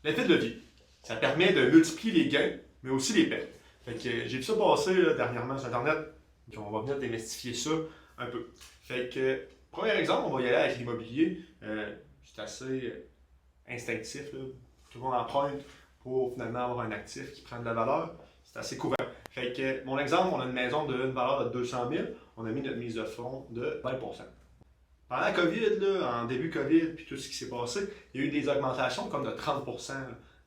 L'effet de levier, ça permet de multiplier les gains, mais aussi les pertes. Fait que j'ai vu ça passer là, dernièrement sur Internet, donc on va venir démystifier ça un peu. Fait que, premier exemple, on va y aller avec l'immobilier. C'est assez instinctif, là. Tout le monde emprunte pour finalement avoir un actif qui prend de la valeur. C'est assez courant. Fait que, mon exemple, on a une maison d'une valeur de 200 000, on a mis notre mise de fonds de 20 pendant la COVID, là, en début COVID, puis tout ce qui s'est passé, il y a eu des augmentations comme de 30%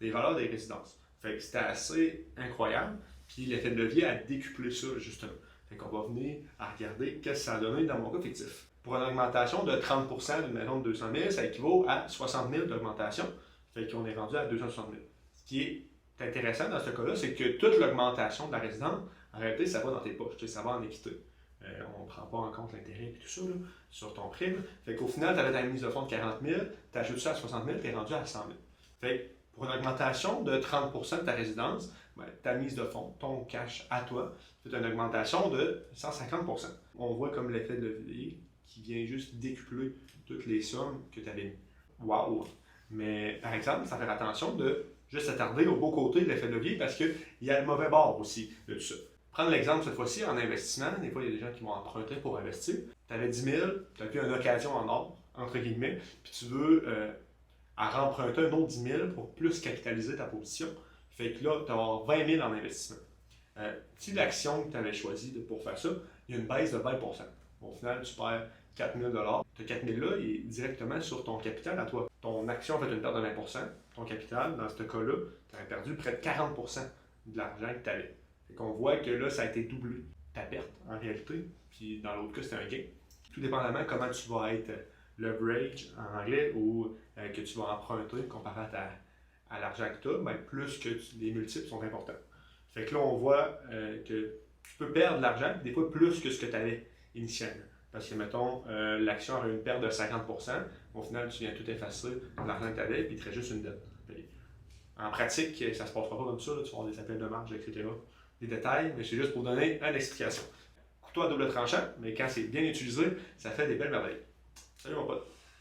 des valeurs des résidences. Fait que c'était assez incroyable. Puis l'effet de levier a décuplé ça, justement. Fait qu'on va venir à regarder qu'est-ce que ça a donné dans mon cas fictif. Pour une augmentation de 30% d'une maison de 200 000, ça équivaut à 60 000 d'augmentation. Fait qu'on est rendu à 260 000. Ce qui est intéressant dans ce cas-là, c'est que toute l'augmentation de la résidence, en réalité, ça va dans tes poches, ça va en équité. On ne prend pas en compte l'intérêt et tout ça là, sur ton prime. Fait qu'au final, tu avais ta mise de fonds de 40 000, tu ajoutes ça à 60 000, tu es rendu à 100 000. Fait que pour une augmentation de 30% de ta résidence, ben, ta mise de fonds, ton cash à toi, c'est une augmentation de 150%. On voit comme l'effet de levier qui vient juste décupler toutes les sommes que tu avais mis. Wow! Mais par exemple, ça fait attention de juste s'attarder au beau côté de l'effet de levier parce qu'il y a le mauvais bord aussi de tout ça. Prendre l'exemple cette fois-ci en investissement, des fois il y a des gens qui vont emprunter pour investir. Tu avais 10 000, tu as vu une occasion en or, entre guillemets, puis tu veux à remprunter un autre 10 000 pour plus capitaliser ta position. Fait que là, tu vas avoir 20 000 en investissement. Si l'action que tu avais choisie pour faire ça, il y a une baisse de 20 au final, tu perds 4 000 Ce 4 000 là, il est directement sur ton capital à toi. Ton action a fait une perte de 20 ton capital, dans ce cas-là, tu aurais perdu près de 40 de l'argent que tu avais. Fait qu'on voit que là, ça a été doublé, ta perte en réalité, puis dans l'autre cas, c'était un gain. Tout dépendamment comment tu vas être leverage en anglais ou que tu vas emprunter comparé à l'argent que tu as, ben, plus que les multiples sont importants. Fait que là, on voit que tu peux perdre de l'argent, des fois plus que ce que tu avais initialement. Parce que, mettons, l'action aurait une perte de 50%, au final, tu viens tout effacer de l'argent que tu avais, puis il te reste juste une dette. En pratique, ça ne se passera pas comme ça, là, tu vas avoir des appels de marge, etc. Des détails, mais c'est juste pour donner une explication. Couteau à double tranchant, mais quand c'est bien utilisé, ça fait des belles merveilles. Salut mon pote!